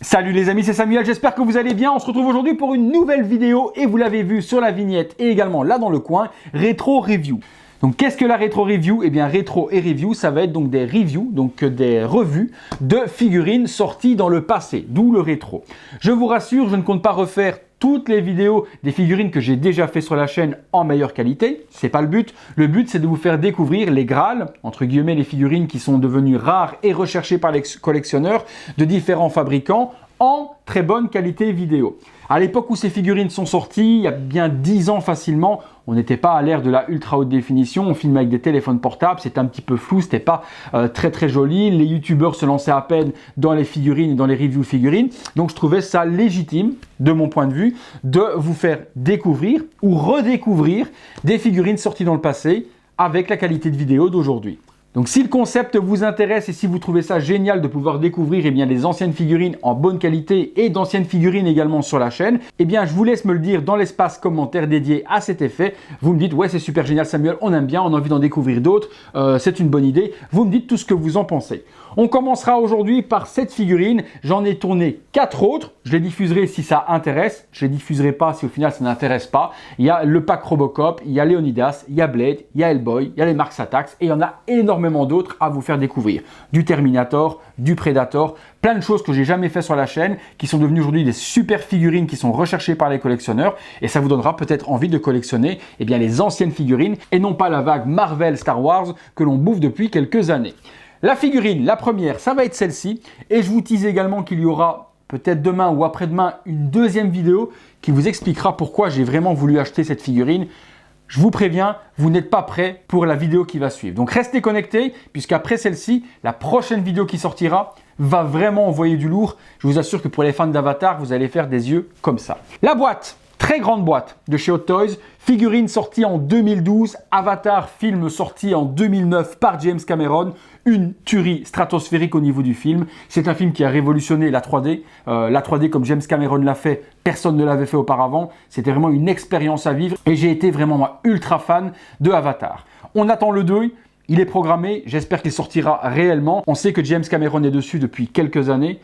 Salut les amis, c'est Samuel, j'espère que vous allez bien. On se retrouve aujourd'hui pour une nouvelle vidéo et vous l'avez vu sur la vignette et également là dans le coin, rétro review. Donc qu'est-ce que la rétro review? Eh bien rétro et review, ça va être donc des reviews, donc des revues de figurines sorties dans le passé, d'où le rétro. Je vous rassure, je ne compte pas refaire toutes les vidéos des figurines que j'ai déjà fait sur la chaîne en meilleure qualité. C'est pas le but. Le but, c'est de vous faire découvrir les Graals, entre guillemets les figurines qui sont devenues rares et recherchées par les collectionneurs de différents fabricants en très bonne qualité vidéo. À l'époque où ces figurines sont sorties, il y a bien 10 ans facilement, on n'était pas à l'ère de la ultra haute définition, on filmait avec des téléphones portables, c'était un petit peu flou, c'était pas très joli, les youtubeurs se lançaient à peine dans les figurines et dans les reviews figurines, donc je trouvais ça légitime, de mon point de vue, de vous faire découvrir ou redécouvrir des figurines sorties dans le passé avec la qualité de vidéo d'aujourd'hui. Donc si le concept vous intéresse et si vous trouvez ça génial de pouvoir découvrir les anciennes figurines en bonne qualité et d'anciennes figurines également sur la chaîne, eh bien je vous laisse me le dire dans l'espace commentaire dédié à cet effet. Vous me dites ouais c'est super génial Samuel, on aime bien, on a envie d'en découvrir d'autres, c'est une bonne idée. Vous me dites tout ce que vous en pensez. On commencera aujourd'hui par cette figurine, j'en ai tourné 4 autres, je les diffuserai si ça intéresse, je les diffuserai pas si au final ça n'intéresse pas. Il y a le pack Robocop, il y a Leonidas, il y a Blade, il y a Hellboy, il y a les Mars Attacks et il y en a énormément d'autres à vous faire découvrir. Du Terminator, du Predator, plein de choses que j'ai jamais fait sur la chaîne qui sont devenues aujourd'hui des super figurines qui sont recherchées par les collectionneurs et ça vous donnera peut-être envie de collectionner les anciennes figurines et non pas la vague Marvel Star Wars que l'on bouffe depuis quelques années. La figurine, la première, ça va être celle-ci et je vous tease également qu'il y aura peut-être demain ou après-demain une deuxième vidéo qui vous expliquera pourquoi j'ai vraiment voulu acheter cette figurine. Je vous préviens, vous n'êtes pas prêts pour la vidéo qui va suivre. Donc restez connectés puisqu'après celle-ci, la prochaine vidéo qui sortira va vraiment envoyer du lourd. Je vous assure que pour les fans d'Avatar, vous allez faire des yeux comme ça. La boîte, très grande boîte de chez Hot Toys, figurine sortie en 2012, Avatar, film sorti en 2009 par James Cameron, une tuerie stratosphérique au niveau du film. C'est un film qui a révolutionné la 3D. La 3D comme James Cameron l'a fait, personne ne l'avait fait auparavant. C'était vraiment une expérience à vivre et j'ai été vraiment moi, ultra fan de Avatar. On attend le 2, il est programmé, j'espère qu'il sortira réellement. On sait que James Cameron est dessus depuis quelques années,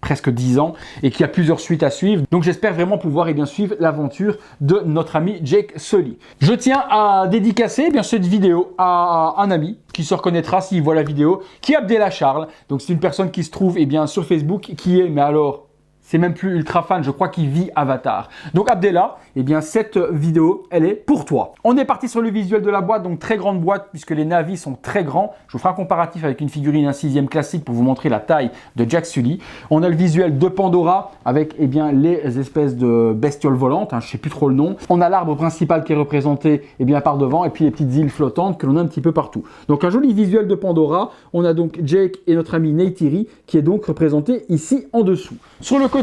presque 10 ans, et qu'il y a plusieurs suites à suivre. Donc j'espère vraiment pouvoir suivre l'aventure de notre ami Jake Sully. Je tiens à dédicacer cette vidéo à un ami qui se reconnaîtra s'il voit la vidéo, qui est Abdella Charles. Donc c'est une personne qui se trouve sur Facebook, qui est, mais alors, c'est même plus ultra fan, je crois qu'il vit Avatar. Donc Abdella, cette vidéo, elle est pour toi. On est parti sur le visuel de la boîte, donc très grande boîte puisque les navis sont très grands. Je vous ferai un comparatif avec une figurine 1/6 classique pour vous montrer la taille de Jake Sully. On a le visuel de Pandora avec les espèces de bestioles volantes, je ne sais plus trop le nom. On a l'arbre principal qui est représenté par devant et puis les petites îles flottantes que l'on a un petit peu partout. Donc un joli visuel de Pandora. On a donc Jake et notre ami Neytiri qui est donc représenté ici en dessous. Sur le côté,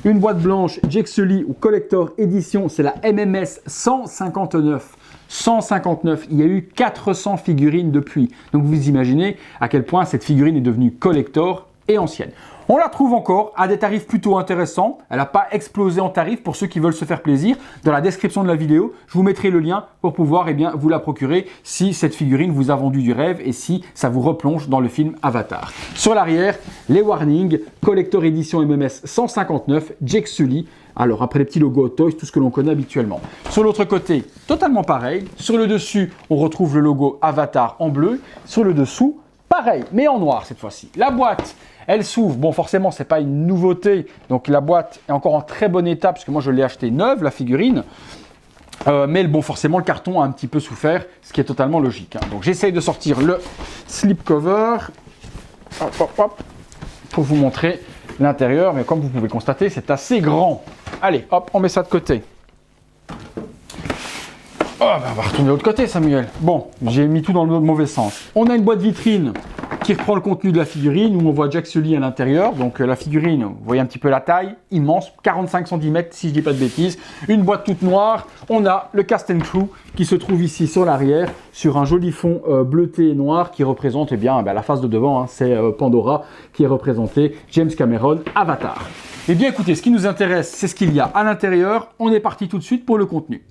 une boîte blanche Jake Sully ou Collector Edition, c'est la MMS 159. 159, il y a eu 400 figurines depuis. Donc vous imaginez à quel point cette figurine est devenue collector et ancienne. On la trouve encore à des tarifs plutôt intéressants. Elle n'a pas explosé en tarifs pour ceux qui veulent se faire plaisir. Dans la description de la vidéo, je vous mettrai le lien pour pouvoir vous la procurer si cette figurine vous a vendu du rêve et si ça vous replonge dans le film Avatar. Sur l'arrière, les warnings, Collector Edition MMS 159, Jake Sully. Alors après les petits logos Hot Toys, tout ce que l'on connaît habituellement. Sur l'autre côté, totalement pareil. Sur le dessus, on retrouve le logo Avatar en bleu. Sur le dessous, pareil, mais en noir cette fois-ci. La boîte, elle s'ouvre. Bon, forcément, c'est pas une nouveauté. Donc, la boîte est encore en très bon état, parce que moi, je l'ai acheté neuve, la figurine. Mais bon, forcément, le carton a un petit peu souffert, ce qui est totalement logique. Donc, j'essaye de sortir le slipcover. Hop, hop, hop, pour vous montrer l'intérieur. Mais comme vous pouvez le constater, c'est assez grand. Allez, hop, on met ça de côté. Oh, on va retourner de l'autre côté, Samuel. Bon, j'ai mis tout dans le mauvais sens. On a une boîte vitrine qui reprend le contenu de la figurine, où on voit Jake Sully à l'intérieur. Donc la figurine, vous voyez un petit peu la taille, immense, 45 cm si je ne dis pas de bêtises. Une boîte toute noire. On a le cast and crew qui se trouve ici sur l'arrière, sur un joli fond bleuté et noir qui représente la face de devant. C'est Pandora qui est représenté, James Cameron, Avatar. Eh bien écoutez, ce qui nous intéresse, c'est ce qu'il y a à l'intérieur. On est parti tout de suite pour le contenu.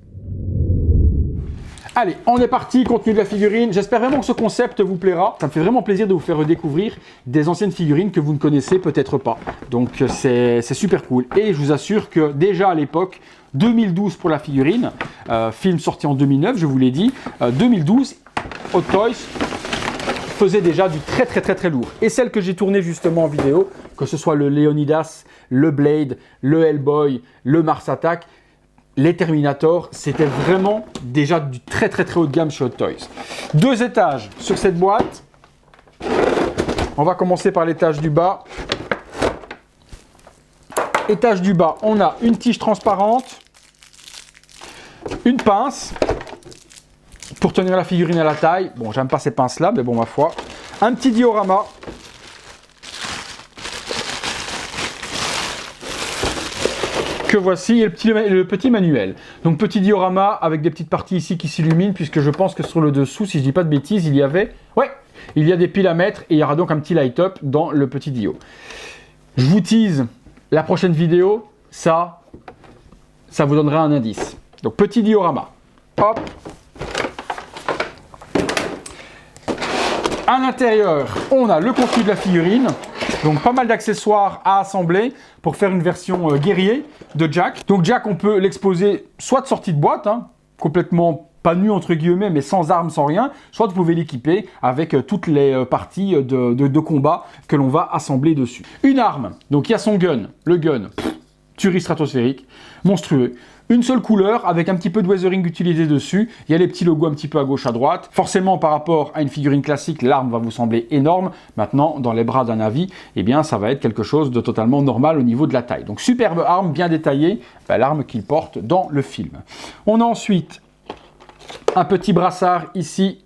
Allez, on est parti, contenu de la figurine. J'espère vraiment que ce concept vous plaira. Ça me fait vraiment plaisir de vous faire redécouvrir des anciennes figurines que vous ne connaissez peut-être pas. Donc c'est super cool. Et je vous assure que déjà à l'époque, 2012 pour la figurine, film sorti en 2009, je vous l'ai dit, 2012, Hot Toys faisait déjà du très lourd. Et celle que j'ai tournée justement en vidéo, que ce soit le Leonidas, le Blade, le Hellboy, le Mars Attack, les Terminator, c'était vraiment déjà du très haut de gamme chez Hot Toys. 2 étages sur cette boîte. On va commencer par l'étage du bas. Étage du bas, on a une tige transparente, une pince pour tenir la figurine à la taille. Bon, j'aime pas ces pinces-là, mais bon, ma foi. Un petit diorama. Que voici, et le petit manuel. Donc petit diorama avec des petites parties ici qui s'illuminent, puisque je pense que sur le dessous, si je dis pas de bêtises, il y avait... Ouais, il y a des piles à mettre et il y aura donc un petit light-up dans le petit dio. Je vous tease la prochaine vidéo, ça vous donnera un indice. Donc petit diorama. Hop. À l'intérieur, on a le contenu de la figurine. Donc pas mal d'accessoires à assembler pour faire une version guerrier de Jack. Donc Jack, on peut l'exposer soit de sortie de boîte, hein, complètement pas nu entre guillemets, mais sans armes, sans rien. Soit vous pouvez l'équiper avec toutes les parties de combat que l'on va assembler dessus. Une arme, donc il y a son gun, le gun, tuerie stratosphérique, monstrueux. Une seule couleur avec un petit peu de weathering utilisé dessus. Il y a les petits logos un petit peu à gauche, à droite. Forcément, par rapport à une figurine classique, l'arme va vous sembler énorme. Maintenant, dans les bras d'un Navi, eh bien, ça va être quelque chose de totalement normal au niveau de la taille. Donc, superbe arme, bien détaillée, l'arme qu'il porte dans le film. On a ensuite un petit brassard ici,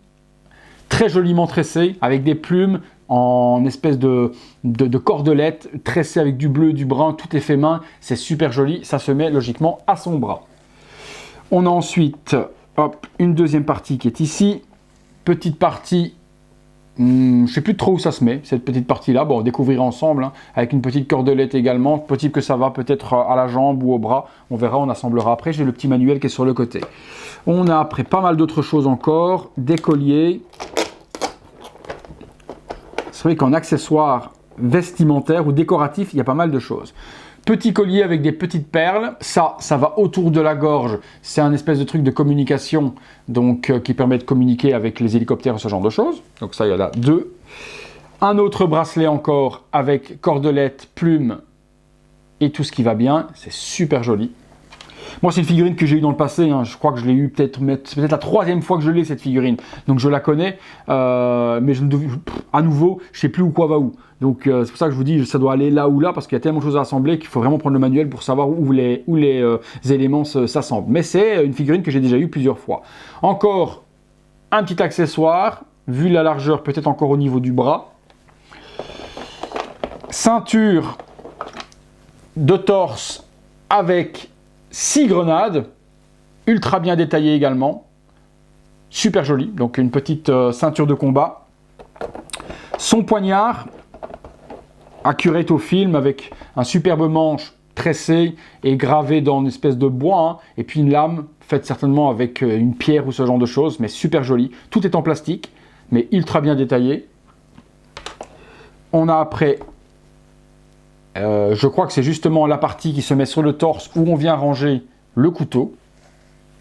très joliment tressé, avec des plumes en espèce de cordelette, tressée avec du bleu, du brun, tout est fait main, c'est super joli, ça se met logiquement à son bras. On a ensuite hop, une deuxième partie qui est ici, petite partie, je ne sais plus trop où ça se met, cette petite partie-là, bon on découvrira ensemble, hein, avec une petite cordelette également, possible que ça va peut-être à la jambe ou au bras, on verra, on assemblera après, j'ai le petit manuel qui est sur le côté. On a après pas mal d'autres choses encore, des colliers. C'est vrai qu'en accessoires vestimentaires ou décoratifs, il y a pas mal de choses. Petit collier avec des petites perles, ça va autour de la gorge. C'est un espèce de truc de communication donc, qui permet de communiquer avec les hélicoptères, ce genre de choses. Donc ça, il y en a 2. Un autre bracelet encore avec cordelette, plume et tout ce qui va bien. C'est super joli. Moi, c'est une figurine que j'ai eue dans le passé. Hein. Je crois que je l'ai eue peut-être la 3e fois que je l'ai, cette figurine. Donc, je la connais. Mais à nouveau, je ne sais plus où quoi va où. Donc, c'est pour ça que je vous dis, ça doit aller là ou là, parce qu'il y a tellement de choses à assembler qu'il faut vraiment prendre le manuel pour savoir où les éléments s'assemblent. Mais c'est une figurine que j'ai déjà eue plusieurs fois. Encore un petit accessoire, vu la largeur, peut-être encore au niveau du bras. Ceinture de torse avec 6 grenades, ultra bien détaillées également, super joli, donc une petite ceinture de combat. Son poignard, accurate au film avec un superbe manche tressé et gravé dans une espèce de bois, hein, et puis une lame faite certainement avec une pierre ou ce genre de choses, mais super joli. Tout est en plastique, mais ultra bien détaillé. On a après... je crois que c'est justement la partie qui se met sur le torse où on vient ranger le couteau.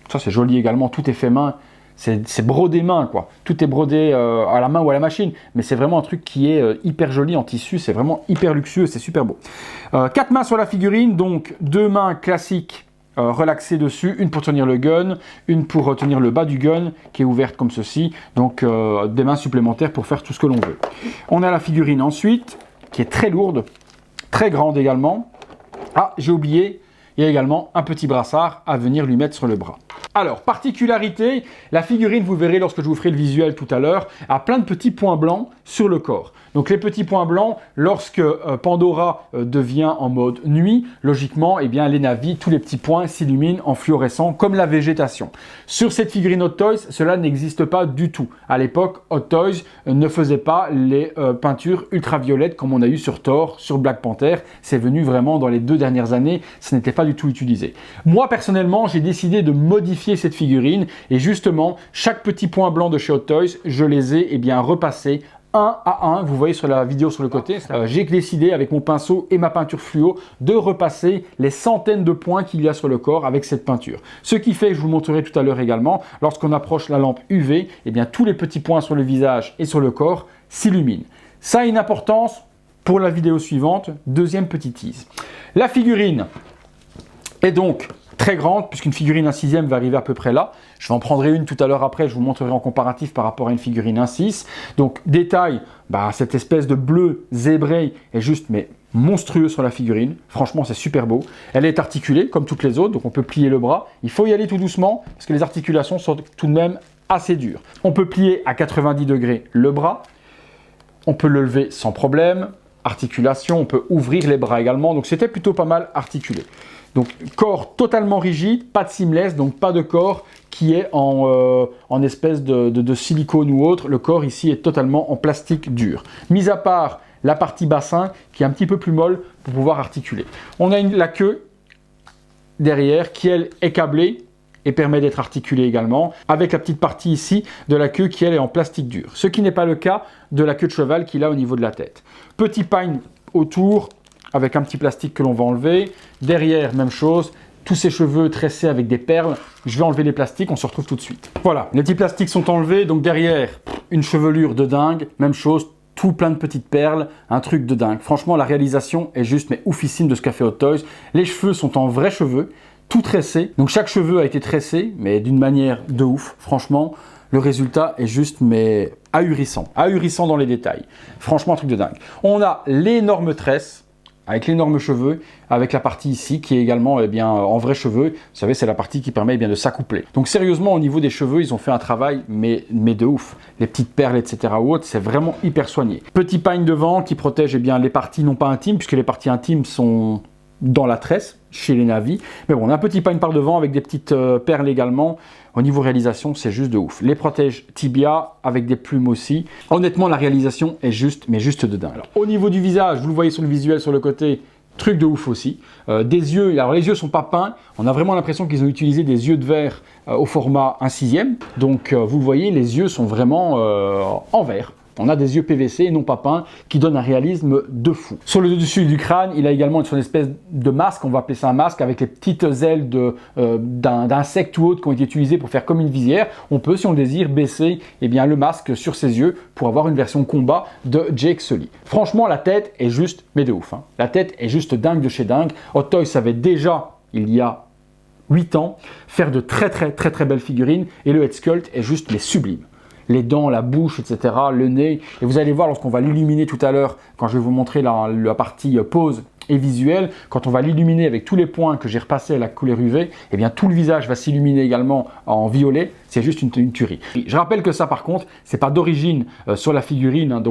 Ça c'est joli également, tout est fait main, c'est brodé main quoi. Tout est brodé à la main ou à la machine, mais c'est vraiment un truc qui est hyper joli en tissu, c'est vraiment hyper luxueux, c'est super beau. 4 mains sur la figurine, donc 2 mains classiques relaxées dessus, une pour tenir le gun, une pour tenir le bas du gun qui est ouverte comme ceci, donc des mains supplémentaires pour faire tout ce que l'on veut. On a la figurine ensuite, qui est très lourde, très grande également. Ah, j'ai oublié, il y a également un petit brassard à venir lui mettre sur le bras. Alors, particularité, la figurine, vous verrez lorsque je vous ferai le visuel tout à l'heure, a plein de petits points blancs sur le corps. Donc les petits points blancs, lorsque Pandora devient en mode nuit, logiquement, eh bien, les navis, tous les petits points s'illuminent en fluorescent comme la végétation. Sur cette figurine Hot Toys, cela n'existe pas du tout. À l'époque, Hot Toys ne faisait pas les peintures ultraviolettes comme on a eu sur Thor, sur Black Panther. C'est venu vraiment dans les 2 dernières années, ce n'était pas du tout utilisé. Moi, personnellement, j'ai décidé de modifier cette figurine et justement, chaque petit point blanc de chez Hot Toys, je les ai repassés un à un, vous voyez sur la vidéo sur le côté, j'ai décidé avec mon pinceau et ma peinture fluo de repasser les centaines de points qu'il y a sur le corps avec cette peinture. Ce qui fait, je vous montrerai tout à l'heure également, lorsqu'on approche la lampe UV, eh bien tous les petits points sur le visage et sur le corps s'illuminent. Ça a une importance pour la vidéo suivante, deuxième petit tease. La figurine est donc très grande, puisqu'une figurine 1/6 va arriver à peu près là. Je vais en prendre une tout à l'heure après, je vous montrerai en comparatif par rapport à une figurine 1/6. Donc détail, cette espèce de bleu zébré est juste monstrueux sur la figurine. Franchement, c'est super beau. Elle est articulée comme toutes les autres, donc on peut plier le bras. Il faut y aller tout doucement, parce que les articulations sont tout de même assez dures. On peut plier à 90 degrés le bras. On peut le lever sans problème. Articulation, on peut ouvrir les bras également. Donc c'était plutôt pas mal articulé. Donc corps totalement rigide, pas de seamless, donc pas de corps qui est en espèce de silicone ou autre. Le corps ici est totalement en plastique dur. Mis à part la partie bassin qui est un petit peu plus molle pour pouvoir articuler. On a la queue derrière qui elle est câblée et permet d'être articulée également, avec la petite partie ici de la queue qui elle est en plastique dur. Ce qui n'est pas le cas de la queue de cheval qu'il a au niveau de la tête. Petit pagne autour, avec un petit plastique que l'on va enlever. Derrière, même chose, tous ces cheveux tressés avec des perles. Je vais enlever les plastiques, on se retrouve tout de suite. Voilà, les petits plastiques sont enlevés, donc derrière, une chevelure de dingue, même chose, tout plein de petites perles, un truc de dingue. Franchement, la réalisation est juste oufissime de ce qu'a fait Hot Toys. Les cheveux sont en vrais cheveux, tout tressé. Donc chaque cheveu a été tressé, mais d'une manière de ouf. Franchement, le résultat est juste ahurissant dans les détails. Franchement, un truc de dingue. On a l'énorme tresse, avec l'énorme cheveux, avec la partie ici qui est également en vrais cheveux. Vous savez, c'est la partie qui permet de s'accoupler. Donc sérieusement, au niveau des cheveux, ils ont fait un travail mais de ouf. Les petites perles, etc. ou autres, c'est vraiment hyper soigné. Petit pagne devant qui protège les parties non pas intimes, puisque les parties intimes sont dans la tresse, chez les navis. Mais bon, on a un petit pagne par devant avec des petites perles également. Au niveau réalisation, c'est juste de ouf. Les protèges tibia avec des plumes aussi. Honnêtement, la réalisation est juste de dingue. Alors, au niveau du visage, vous le voyez sur le visuel sur le côté, truc de ouf aussi. Des yeux, alors les yeux sont pas peints. On a vraiment l'impression qu'ils ont utilisé des yeux de verre au format 1/6. Donc, vous le voyez, les yeux sont vraiment en verre. On a des yeux PVC et non pas peints qui donnent un réalisme de fou. Sur le dessus du crâne, il a également une espèce de masque, on va appeler ça un masque, avec les petites ailes d'insectes ou autres qui ont été utilisées pour faire comme une visière. On peut, si on le désire, baisser le masque sur ses yeux pour avoir une version combat de Jake Sully. Franchement, la tête est juste, de ouf. La tête est juste dingue de chez dingue. Hot Toys savait déjà, il y a 8 ans, faire de très belles figurines et le head sculpt est juste sublime. Les dents, la bouche, etc., le nez. Et vous allez voir lorsqu'on va l'illuminer tout à l'heure, quand je vais vous montrer la partie pose et visuelle, quand on va l'illuminer avec tous les points que j'ai repassés à la couleur UV, tout le visage va s'illuminer également en violet. C'est juste une tuerie. Je rappelle que ça, par contre, c'est pas d'origine sur la figurine,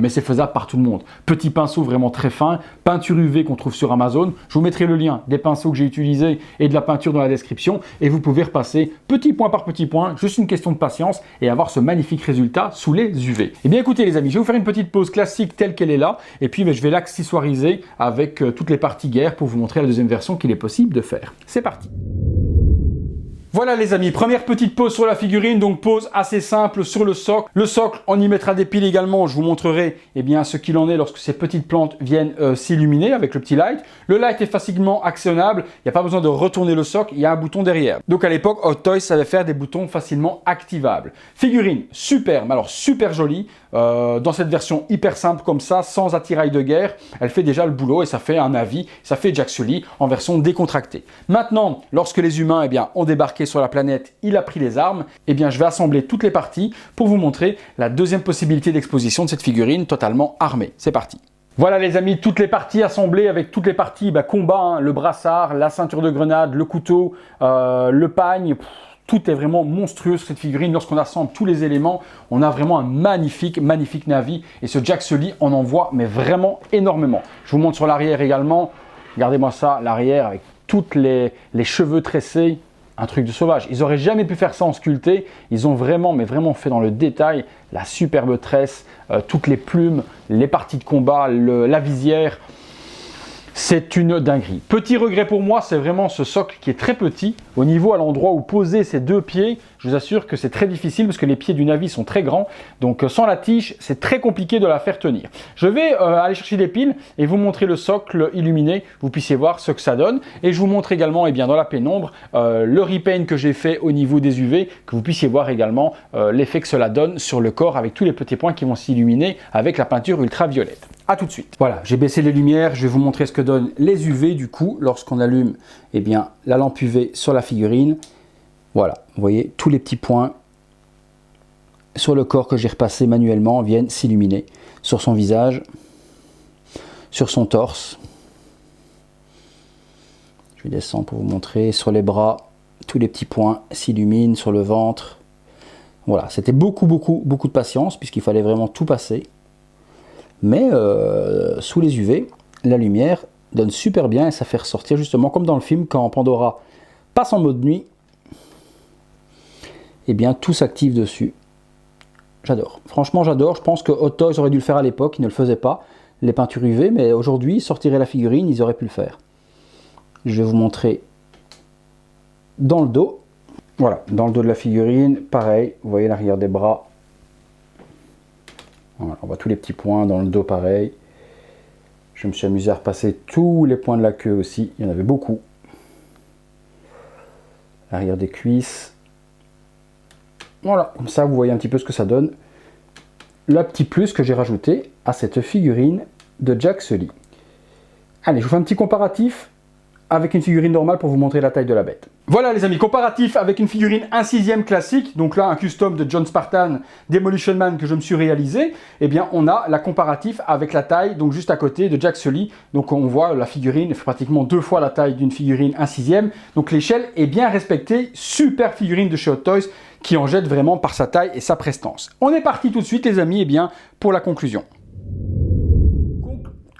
mais c'est faisable par tout le monde. Petit pinceau vraiment très fin, peinture UV qu'on trouve sur Amazon. Je vous mettrai le lien des pinceaux que j'ai utilisés et de la peinture dans la description. Et vous pouvez repasser petit point par petit point, juste une question de patience et avoir ce magnifique résultat sous les UV. Eh bien écoutez les amis, je vais vous faire une petite pause classique telle qu'elle est là. Et puis je vais l'accessoiriser avec toutes les parties guerre pour vous montrer la deuxième version qu'il est possible de faire. C'est parti! Voilà les amis, première petite pose sur la figurine, donc pose assez simple sur le socle. Le socle, on y mettra des piles également, je vous montrerai ce qu'il en est lorsque ces petites plantes viennent s'illuminer avec le petit light. Le light est facilement actionnable, il n'y a pas besoin de retourner le socle, il y a un bouton derrière. Donc à l'époque, Hot Toys savait faire des boutons facilement activables. Figurine superbe, alors super jolie, dans cette version hyper simple comme ça, sans attirail de guerre, elle fait déjà le boulot et ça fait un avis, ça fait Jack Sully en version décontractée. Maintenant, lorsque les humains ont débarqué sur la planète, il a pris les armes, je vais assembler toutes les parties pour vous montrer la deuxième possibilité d'exposition de cette figurine totalement armée. C'est parti! Voilà les amis, toutes les parties assemblées avec toutes les parties combat, le brassard, la ceinture de grenade, le couteau, le pagne, Tout est vraiment monstrueux sur cette figurine. Lorsqu'on assemble tous les éléments, on a vraiment un magnifique Na'vi. Et ce Jack Sully, on en voit mais vraiment énormément. Je vous montre sur l'arrière également. Regardez-moi ça, l'arrière avec toutes les cheveux tressés. Un truc de sauvage. Ils n'auraient jamais pu faire ça en sculpté. Ils ont vraiment, mais vraiment fait dans le détail la superbe tresse, toutes les plumes, les parties de combat, la visière. C'est une dinguerie. Petit regret pour moi, c'est vraiment ce socle qui est très petit. Au niveau à l'endroit où poser ces deux pieds, je vous assure que c'est très difficile parce que les pieds du Na'vi sont très grands. Donc sans la tige, c'est très compliqué de la faire tenir. Je vais aller chercher des piles et vous montrer le socle illuminé. Vous puissiez voir ce que ça donne. Et je vous montre également dans la pénombre le repaint que j'ai fait au niveau des UV. Que vous puissiez voir également l'effet que cela donne sur le corps avec tous les petits points qui vont s'illuminer avec la peinture ultraviolette. A tout de suite. Voilà, j'ai baissé les lumières, je vais vous montrer ce que donnent les UV du coup lorsqu'on allume la lampe UV sur la figurine. Voilà, vous voyez, tous les petits points sur le corps que j'ai repassé manuellement viennent s'illuminer sur son visage, sur son torse. Je vais descendre pour vous montrer, sur les bras, tous les petits points s'illuminent, sur le ventre. Voilà, c'était beaucoup de patience puisqu'il fallait vraiment tout passer. Mais sous les UV, la lumière donne super bien et ça fait ressortir justement comme dans le film quand Pandora passe en mode nuit, et bien tout s'active dessus. J'adore, franchement j'adore. Je pense que Hot Toys aurait dû le faire à l'époque, ils ne le faisaient pas, les peintures UV, mais aujourd'hui ils sortiraient la figurine, ils auraient pu le faire. Je vais vous montrer dans le dos. Voilà, dans le dos de la figurine, pareil, vous voyez l'arrière des bras. Voilà, on voit tous les petits points dans le dos pareil. Je me suis amusé à repasser tous les points de la queue aussi, il y en avait beaucoup. L'arrière des cuisses. Voilà, comme ça vous voyez un petit peu ce que ça donne. Le petit plus que j'ai rajouté à cette figurine de Jack Sully. Allez, je vous fais un petit comparatif avec une figurine normale pour vous montrer la taille de la bête. Voilà les amis, comparatif avec une figurine 1/6 classique, donc là un custom de John Spartan Demolition Man que je me suis réalisé, eh bien on a la comparatif avec la taille, donc juste à côté de Jack Sully, donc on voit la figurine fait pratiquement 2 fois la taille d'une figurine 1/6, donc l'échelle est bien respectée, super figurine de chez Hot Toys qui en jette vraiment par sa taille et sa prestance. On est parti tout de suite les amis, eh bien pour la conclusion.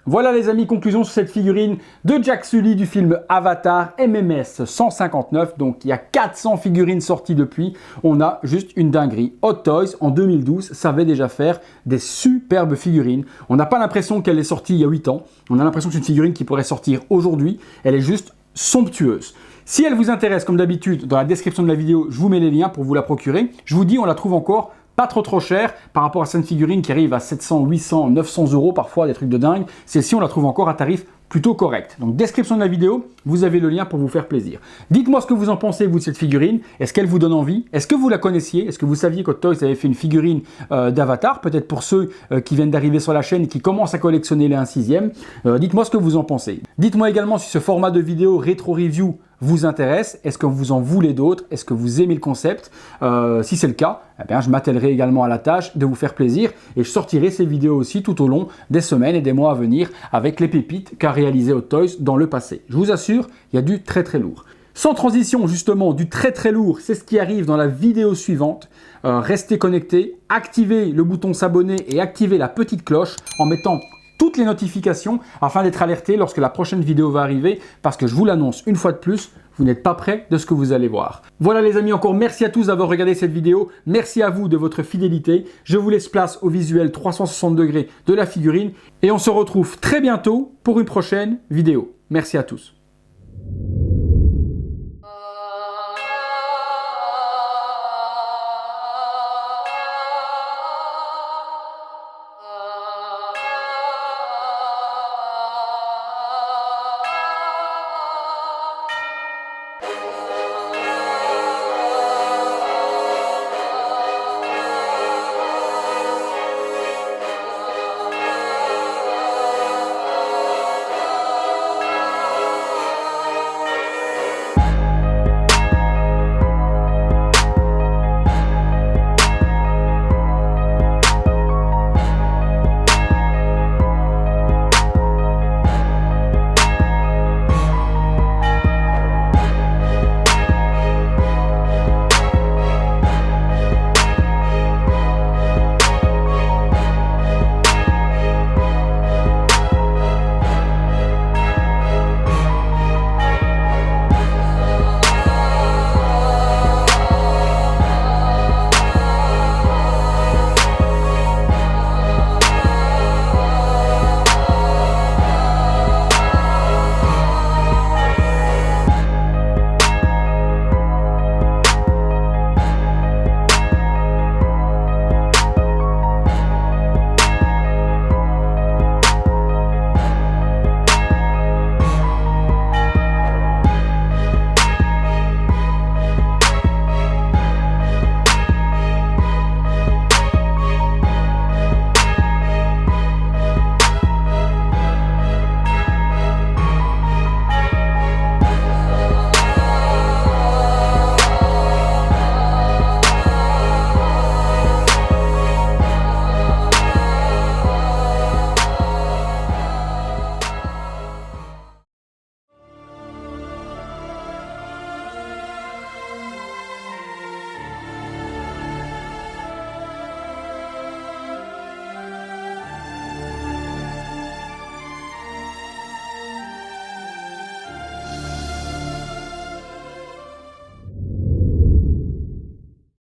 Voilà les amis, conclusion sur cette figurine de Jack Sully du film Avatar MMS 159. Donc il y a 400 figurines sorties depuis. On a juste une dinguerie. Hot Toys en 2012 savait déjà faire des superbes figurines. On n'a pas l'impression qu'elle est sortie il y a 8 ans. On a l'impression que c'est une figurine qui pourrait sortir aujourd'hui. Elle est juste somptueuse. Si elle vous intéresse, comme d'habitude, dans la description de la vidéo, je vous mets les liens pour vous la procurer. Je vous dis, on la trouve encore pas trop cher par rapport à cette figurine qui arrive à 700, 800, 900 euros parfois, des trucs de dingue. Celle-ci, on la trouve encore à tarif plutôt correct. Donc description de la vidéo, vous avez le lien pour vous faire plaisir. Dites-moi ce que vous en pensez vous de cette figurine. Est-ce qu'elle vous donne envie? Est-ce que vous la connaissiez? Est-ce que vous saviez qu'Hot Toys avait fait une figurine d'Avatar? Peut-être pour ceux qui viennent d'arriver sur la chaîne et qui commencent à collectionner les 1/6. Dites-moi ce que vous en pensez. Dites-moi également si ce format de vidéo rétro review vous intéresse. Est-ce que vous en voulez d'autres? Est-ce que vous aimez le concept? Si c'est le cas, eh bien, je m'attellerai également à la tâche de vous faire plaisir et je sortirai ces vidéos aussi tout au long des semaines et des mois à venir avec les pépites qu'a réalisé Hot Toys dans le passé. Je vous assure, il y a du très lourd. Sans transition, justement, du très lourd, c'est ce qui arrive dans la vidéo suivante. Restez connectés, activez le bouton s'abonner et activez la petite cloche en mettant toutes les notifications afin d'être alerté lorsque la prochaine vidéo va arriver parce que je vous l'annonce une fois de plus, vous n'êtes pas prêt de ce que vous allez voir. Voilà les amis, encore merci à tous d'avoir regardé cette vidéo. Merci à vous de votre fidélité. Je vous laisse place au visuel 360 degrés de la figurine et on se retrouve très bientôt pour une prochaine vidéo. Merci à tous.